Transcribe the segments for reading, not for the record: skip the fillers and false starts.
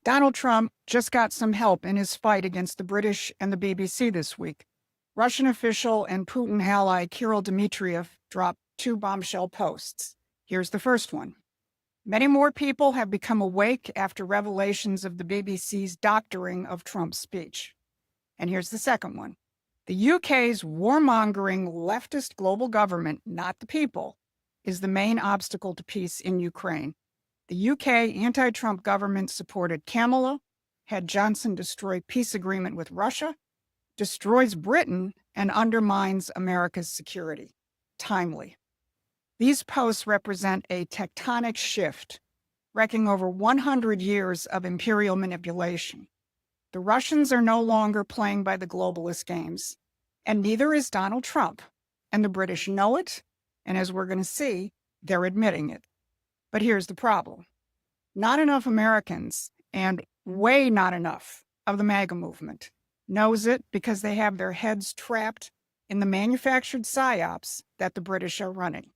Donald Trump just got some help in his fight against the British and the BBC this week. Russian official and Putin ally Kirill Dmitriyev dropped 2 bombshell posts. Here's the first one. Many more people have become awake after revelations of the BBC's doctoring of Trump's speech. And here's the second one. The UK's warmongering leftist global government, not the people, is the main obstacle to peace in Ukraine. The UK anti-Trump government supported Kamala, had Johnson destroy peace agreement with Russia, destroys Britain, and undermines America's security. Timely. These posts represent a tectonic shift, wrecking over 100 years of imperial manipulation. The Russians are no longer playing by the globalist games, and neither is Donald Trump. And the British know it, and as we're going to see, they're admitting it. But here's the problem. Not enough Americans, and way not enough of the MAGA movement, knows it because they have their heads trapped in the manufactured psyops that the British are running.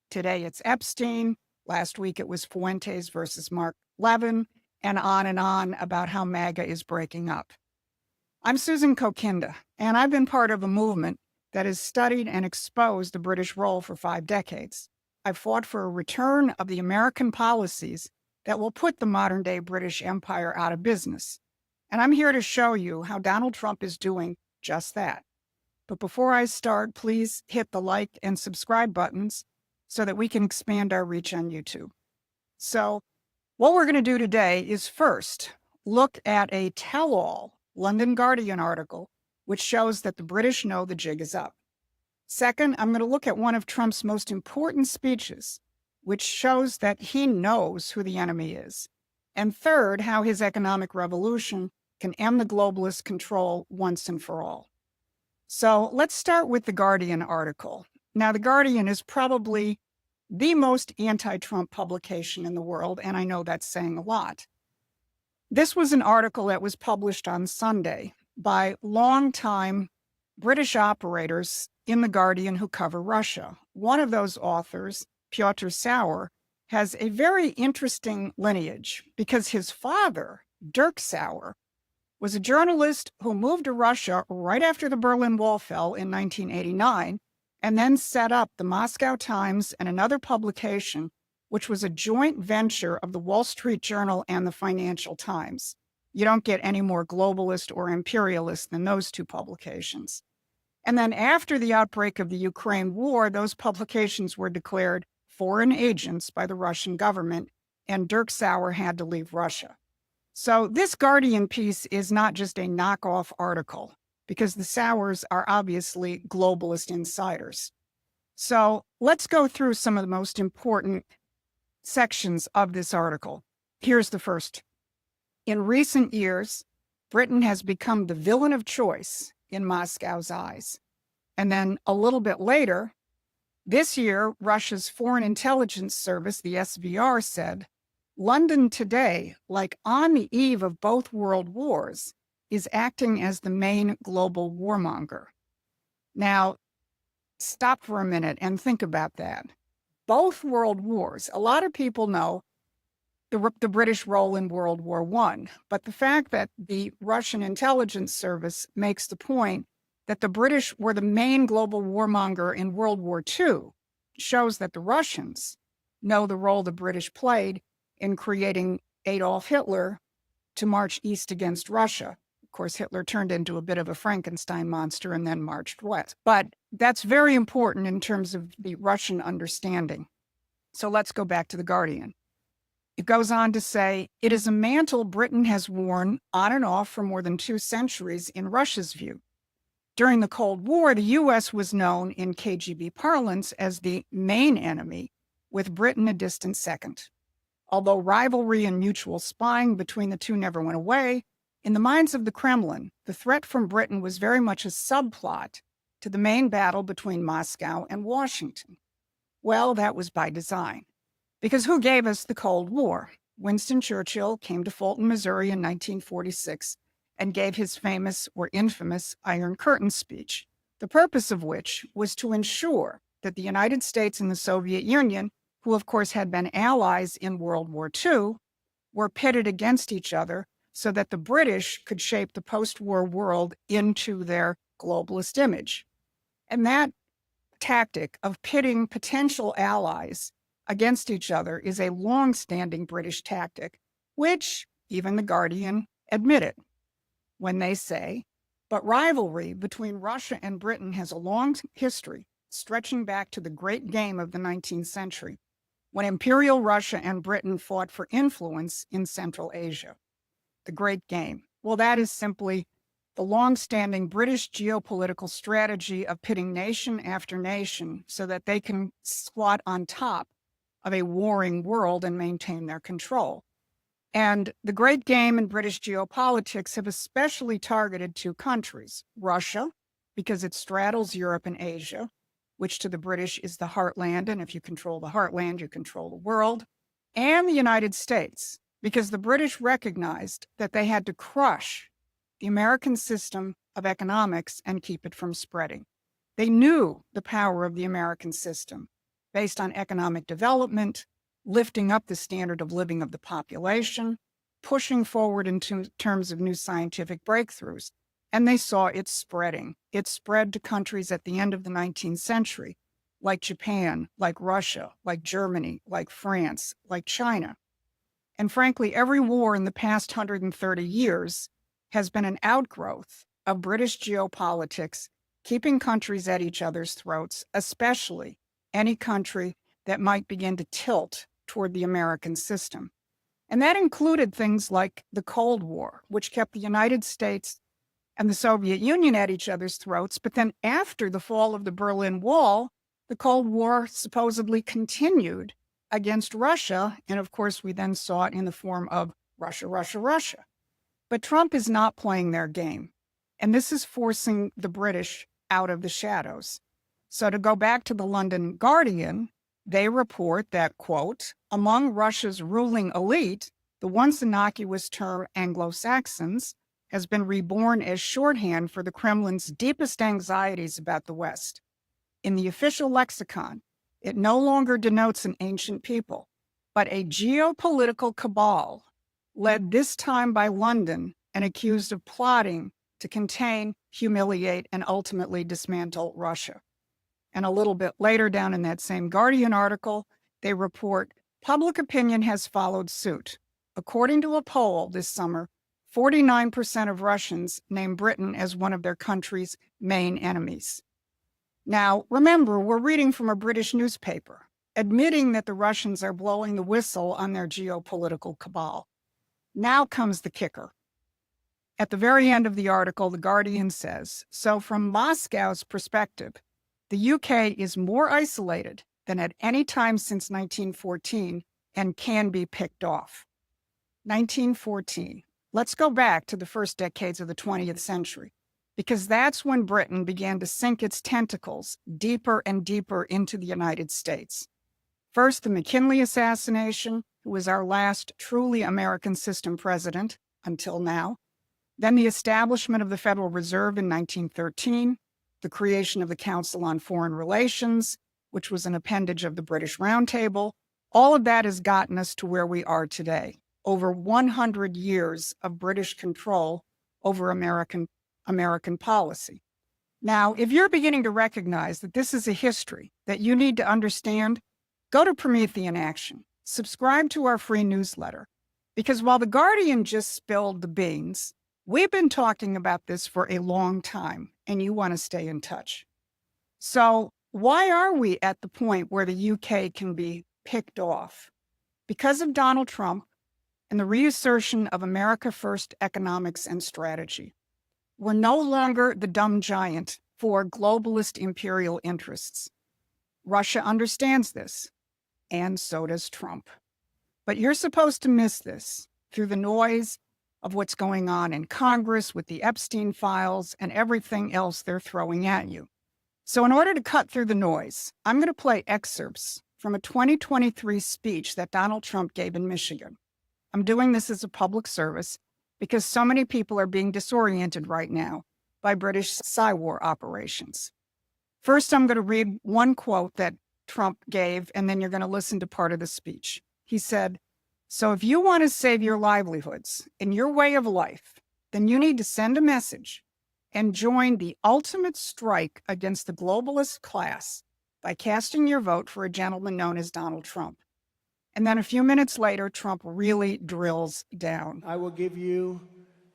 Today it's Epstein, last week it was Fuentes versus Mark Levin, and on about how MAGA is breaking up. I'm Susan Kokinda, and I've been part of a movement that has studied and exposed the British role for 5 decades. I've fought for a return of the American policies that will put the modern-day British Empire out of business. And I'm here to show you how Donald Trump is doing just that. But before I start, please hit the like and subscribe buttons so that we can expand our reach on YouTube. So what we're going to do today is first look at a tell-all London Guardian article which shows that the British know the jig is up. Second, I'm going to look at one of Trump's most important speeches, which shows that he knows who the enemy is. And third, how his economic revolution can end the globalist control once and for all. So let's start with the Guardian article. Now, the Guardian is probably the most anti-Trump publication in the world, and I know that's saying a lot. This was an article that was published on Sunday by longtime British operators in The Guardian who cover Russia. One of those authors, Piotr Sauer, has a very interesting lineage because his father, Dirk Sauer, was a journalist who moved to Russia right after the Berlin Wall fell in 1989 and then set up the Moscow Times and another publication, which was a joint venture of the Wall Street Journal and the Financial Times. You don't get any more globalist or imperialist than those 2 publications. And then after the outbreak of the Ukraine war, those publications were declared foreign agents by the Russian government, and Dirk Sauer had to leave Russia. So this Guardian piece is not just a knockoff article, because the Sauers are obviously globalist insiders. So let's go through some of the most important sections of this article. Here's the first. In recent years, Britain has become the villain of choice in Moscow's eyes. And then a little bit later, this year, Russia's Foreign Intelligence Service, the SVR, said, London today, like on the eve of both world wars, is acting as the main global warmonger. Now, stop for a minute and think about that. Both world wars, a lot of people know the British role in World War I, but the fact that the Russian intelligence service makes the point that the British were the main global warmonger in World War II shows that the Russians know the role the British played in creating Adolf Hitler to march east against Russia. Of course, Hitler turned into a bit of a Frankenstein monster and then marched west. But that's very important in terms of the Russian understanding. So let's go back to The Guardian. It goes on to say, it is a mantle Britain has worn on and off for more than 2 centuries in Russia's view. During the Cold War, the U.S. was known in KGB parlance as the main enemy, with Britain a distant second. Although rivalry and mutual spying between the 2 never went away, in the minds of the Kremlin, the threat from Britain was very much a subplot to the main battle between Moscow and Washington. Well, that was by design. Because who gave us the Cold War? Winston Churchill came to Fulton, Missouri in 1946 and gave his famous or infamous Iron Curtain speech, the purpose of which was to ensure that the United States and the Soviet Union, who of course had been allies in World War II, were pitted against each other so that the British could shape the post-war world into their globalist image. And that tactic of pitting potential allies against each other is a long-standing British tactic, which even The Guardian admitted when they say, but rivalry between Russia and Britain has a long history stretching back to the great game of the 19th century, when Imperial Russia and Britain fought for influence in Central Asia. The Great Game. Well, that is simply the long-standing British geopolitical strategy of pitting nation after nation so that they can squat on top of a warring world and maintain their control. And the Great Game in British geopolitics have especially targeted two countries, Russia, because it straddles Europe and Asia, which to the British is the heartland, and if you control the heartland, you control the world, and the United States, because the British recognized that they had to crush the American system of economics and keep it from spreading. They knew the power of the American system based on economic development, lifting up the standard of living of the population, pushing forward in terms of new scientific breakthroughs. And they saw it spreading. It spread to countries at the end of the 19th century, like Japan, like Russia, like Germany, like France, like China. And frankly, every war in the past 130 years has been an outgrowth of British geopolitics, keeping countries at each other's throats, especially any country that might begin to tilt toward the American system. And that included things like the Cold War, which kept the United States and the Soviet Union at each other's throats. But then after the fall of the Berlin Wall, the Cold War supposedly continued against Russia. And of course, we then saw it in the form of Russia, Russia, Russia. But Trump is not playing their game. And this is forcing the British out of the shadows. So to go back to the London Guardian, they report that, quote, among Russia's ruling elite, the once innocuous term Anglo-Saxons has been reborn as shorthand for the Kremlin's deepest anxieties about the West. In the official lexicon, it no longer denotes an ancient people, but a geopolitical cabal led this time by London and accused of plotting to contain, humiliate, and ultimately dismantle Russia. And a little bit later down in that same Guardian article, they report public opinion has followed suit. According to a poll this summer, 49% of Russians name Britain as one of their country's main enemies. Now, remember, we're reading from a British newspaper, admitting that the Russians are blowing the whistle on their geopolitical cabal. Now comes the kicker. At the very end of the article, The Guardian says, so from Moscow's perspective, the UK is more isolated than at any time since 1914 and can be picked off. 1914. Let's go back to the first decades of the 20th century, because that's when Britain began to sink its tentacles deeper and deeper into the United States. First, the McKinley assassination, who was our last truly American system president until now. Then the establishment of the Federal Reserve in 1913, the creation of the Council on Foreign Relations, which was an appendage of the British Round Table. All of that has gotten us to where we are today. Over 100 years of British control over American policy. Now, if you're beginning to recognize that this is a history that you need to understand, go to Promethean Action. Subscribe to our free newsletter. Because while The Guardian just spilled the beans, we've been talking about this for a long time, and you want to stay in touch. So why are we at the point where the UK can be picked off? Because of Donald Trump and the reassertion of America First economics and strategy. We're no longer the dumb giant for globalist imperial interests. Russia understands this, and so does Trump. But you're supposed to miss this through the noise of what's going on in Congress with the Epstein files and everything else they're throwing at you. So in order to cut through the noise, I'm going to play excerpts from a 2023 speech that Donald Trump gave in Michigan. I'm doing this as a public service because so many people are being disoriented right now by British Psy-war operations. First, I'm going to read one quote that Trump gave, and then you're going to listen to part of the speech. He said, So if you want to save your livelihoods and your way of life, then you need to send a message and join the ultimate strike against the globalist class by casting your vote for a gentleman known as Donald Trump. And then a few minutes later, Trump really drills down. I will give you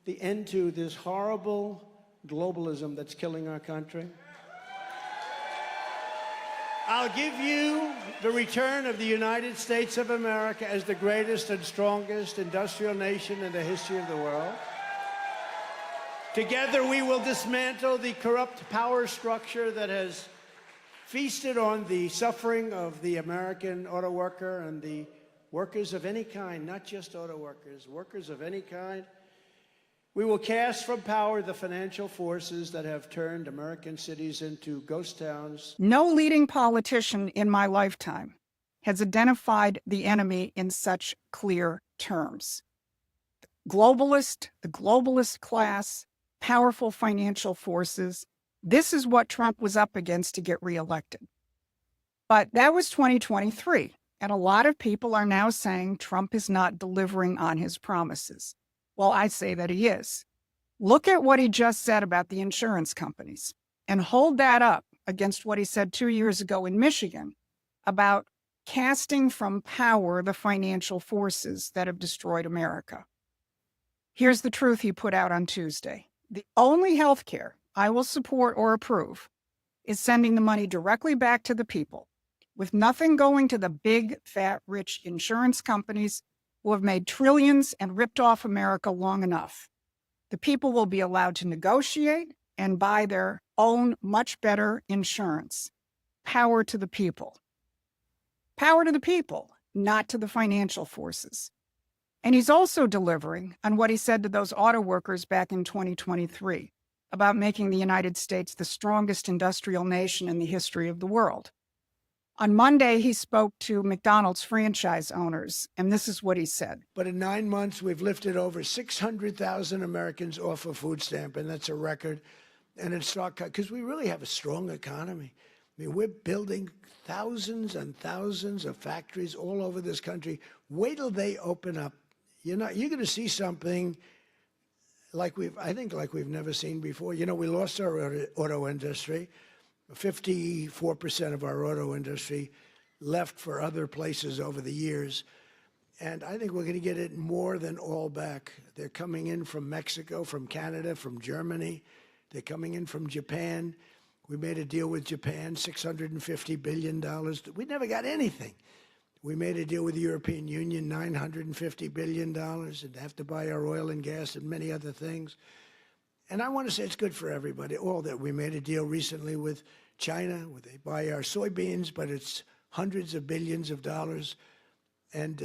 the end to this horrible globalism that's killing our country. I'll give you the return of the United States of America as the greatest and strongest industrial nation in the history of the world. Together, we will dismantle the corrupt power structure that has feasted on the suffering of the American auto worker and the workers of any kind, not just auto workers, workers of any kind. We will cast from power the financial forces that have turned American cities into ghost towns. No leading politician in my lifetime has identified the enemy in such clear terms. The globalist class, powerful financial forces. This is what Trump was up against to get reelected. But that was 2023, and a lot of people are now saying Trump is not delivering on his promises. Well, I say that he is. Look at what he just said about the insurance companies and hold that up against what he said 2 years ago in Michigan about casting from power the financial forces that have destroyed America. Here's the truth he put out on Tuesday. The only health care I will support or approve is sending the money directly back to the people, with nothing going to the big, fat, rich insurance companies who have made trillions and ripped off America long enough. The people will be allowed to negotiate and buy their own much better insurance. Power to the people. Power to the people, not to the financial forces. And he's also delivering on what he said to those auto workers back in 2023 about making the United States the strongest industrial nation in the history of the world. On Monday, he spoke to McDonald's franchise owners, and this is what he said. But in 9 months, we've lifted over 600,000 Americans off a food stamp, and that's a record. And it's because we really have a strong economy. I mean, we're building thousands and thousands of factories all over this country. Wait till they open up. You're going to see something like I think we've never seen before. You know, we lost our auto industry. 54% of our auto industry left for other places over the years. And I think we're going to get it more than all back. They're coming in from Mexico, from Canada, from Germany. They're coming in from Japan. We made a deal with Japan, $650 billion. We never got anything. We made a deal with the European Union, $950 billion, and have to buy our oil and gas and many other things. And I want to say it's good for everybody. All that we made a deal recently with China, where they buy our soybeans, but it's hundreds of billions of dollars. And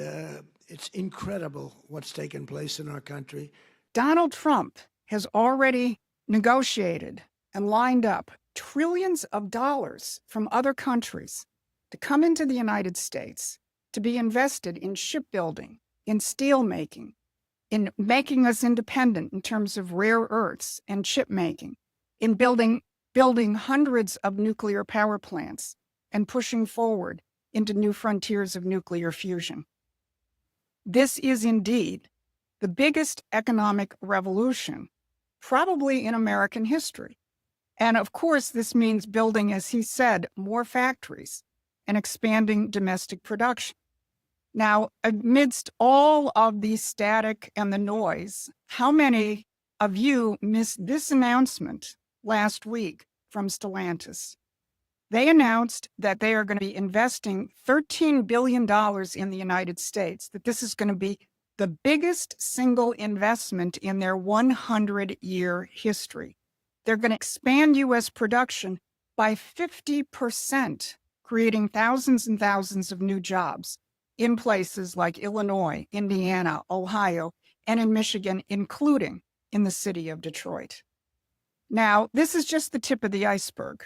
it's incredible what's taken place in our country. Donald Trump has already negotiated and lined up trillions of dollars from other countries to come into the United States to be invested in shipbuilding, in steel making, in making us independent in terms of rare earths and chip making, in building hundreds of nuclear power plants and pushing forward into new frontiers of nuclear fusion. This is indeed the biggest economic revolution probably in American history. And of course, this means building, as he said, more factories and expanding domestic production. Now, amidst all of the static and the noise, how many of you missed this announcement last week from Stellantis? They announced that they are going to be investing $13 billion in the United States, that this is going to be the biggest single investment in their 100-year history. They're going to expand U.S. production by 50%, creating thousands and thousands of new jobs in places like Illinois, Indiana, Ohio, and in Michigan, including in the city of Detroit. Now, this is just the tip of the iceberg.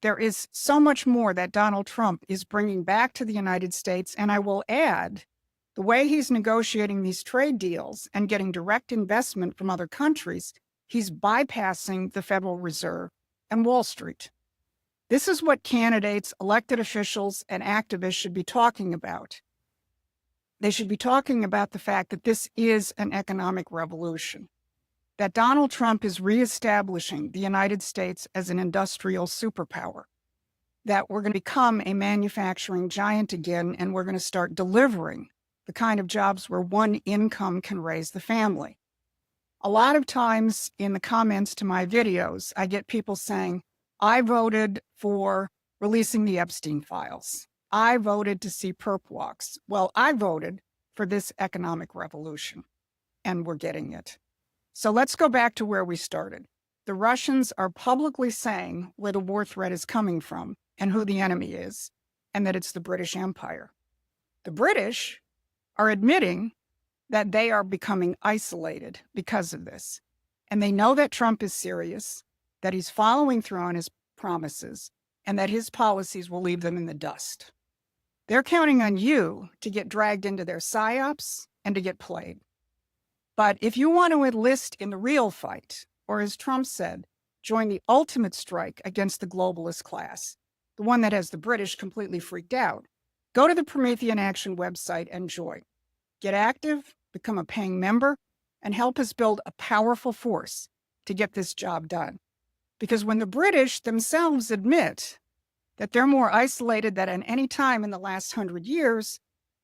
There is so much more that Donald Trump is bringing back to the United States, and I will add, the way he's negotiating these trade deals and getting direct investment from other countries, he's bypassing the Federal Reserve and Wall Street. This is what candidates, elected officials, and activists should be talking about. They should be talking about the fact that this is an economic revolution, that Donald Trump is reestablishing the United States as an industrial superpower, that we're going to become a manufacturing giant again, and we're going to start delivering the kind of jobs where one income can raise the family. A lot of times in the comments to my videos, I get people saying, I voted for releasing the Epstein files. I voted to see perp walks. Well, I voted for this economic revolution, and we're getting it. So let's go back to where we started. The Russians are publicly saying where the war threat is coming from and who the enemy is, and that it's the British Empire. The British are admitting that they are becoming isolated because of this. And they know that Trump is serious, that he's following through on his promises, and that his policies will leave them in the dust. They're counting on you to get dragged into their psyops and to get played. But if you want to enlist in the real fight, or as Trump said, join the ultimate strike against the globalist class, the one that has the British completely freaked out, go to the Promethean Action website and join. Get active, become a paying member, and help us build a powerful force to get this job done. Because when the British themselves admit that they're more isolated than at any time in the last 100 years,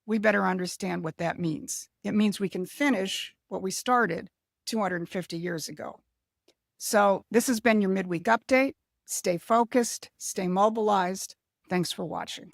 we better understand what that means. It means we can finish what we started 250 years ago. So this has been your midweek update. Stay focused, stay mobilized. Thanks for watching.